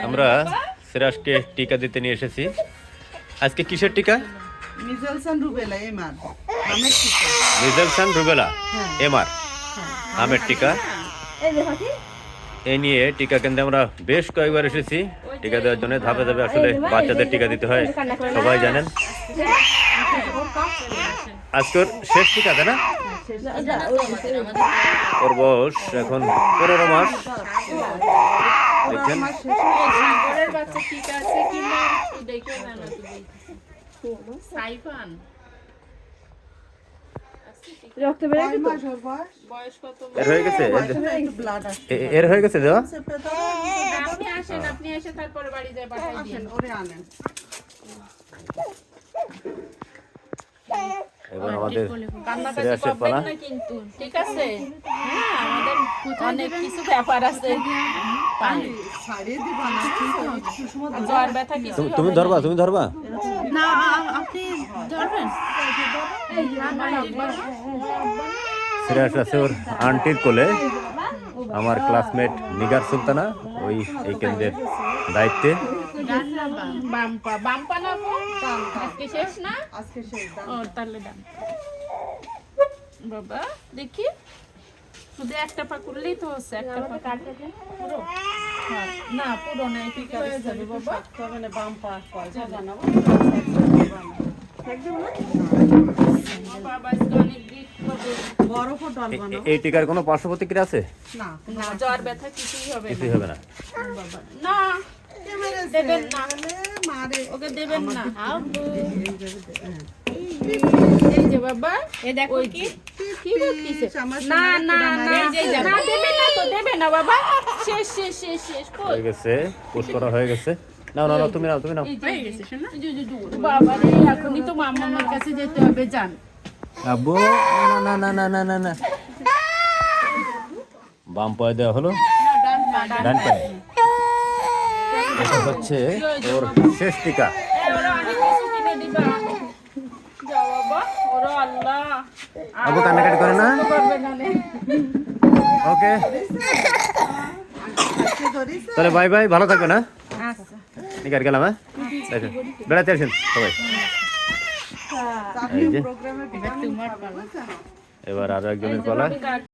আমরা সিরাজকে টিকা দিতে নিয়ে এসেছি। আজকে কিসের টিকা? মিজেলস এন্ড রুবেলা এমআর আমের টিকা। মিজেলস এন্ড রুবেলা এমআর আমের টিকা। এই নিয়ে টিকা কেন্দ্রে আমরা বেশ কয়েকবার এসেছি টিকা দেওয়ার জন্য। ধাপে ধাপে আসলে বাচ্চাদের টিকা দিতে হয়, সবাই জানেন। আজকের শেষ টিকা, তাই না? ওর বয়স এখন 15 মাস। দেখছেন এর হয়ে গেছে, এর হয়ে গেছে দেওয়া। এবার আমাদের সিরিয়াসের পালা। ঠিক আছে, আমাদের অনেক কিছু ব্যাপার আছে। জ্বর ব্যথা কিছু তুমি ধরবা, তুমি ধরবা না, আপনি ধরবেন। সিরিয়াস আছে ওর আন্টির কোলে। আমার ক্লাসমেট নিগার সুলতানা ওই এই কেন্দ্রের দায়িত্বে। বাম্পা বাম্পা না, আজকে শেষ না? আজকে শেষ। ও তাহলে ডান বাবা, দেখি শুধু একটা পা করলেই তো হচ্ছে। একটা পা কাটতে দেন পুরো। না পুরো না, ঠিক হয়ে যাবে বাবা। মানে বাম্পা পয়সা বানাবো একদম না বাবা। আজকে অনেক বড় ফটো বানাবো। এই টিকার কোনো পার্শ্ব প্রতিক্রিয়া আছে? না না, জ্বর ব্যথা কিছুই হবে না। কিছুই হবে না বাবা। না দেবেন না, মারে ওকে দেবেন না। এই যে বাবা, এই দেখো কি কি করতেছে। না না না, না দেবেন না তো, দেবেন না বাবা। শেষ শেষ শেষ শেষ হয়ে গেছে, পুশ করা হয়ে গেছে। নাও নাও নাও, তুমি নাও, তুমি নাও। হয়ে গেছে শোনা। বাবা রে, এখনই তো মামার কাছে যেতে হবে, যান। আব্বু না না না না না না, বাম পায়ে দেওয়া হলো, ডান পায়ে। এটা হচ্ছে ওর শেষ টিকা। আব্বু কান্নাকাটি করে না? ওকে, তাহলে বাই বাই, ভালো থাকবে না? নিকার গেলাম, হ্যাঁ বেড়াতে আসেন সবাই। এবার আরো একজনের পালা।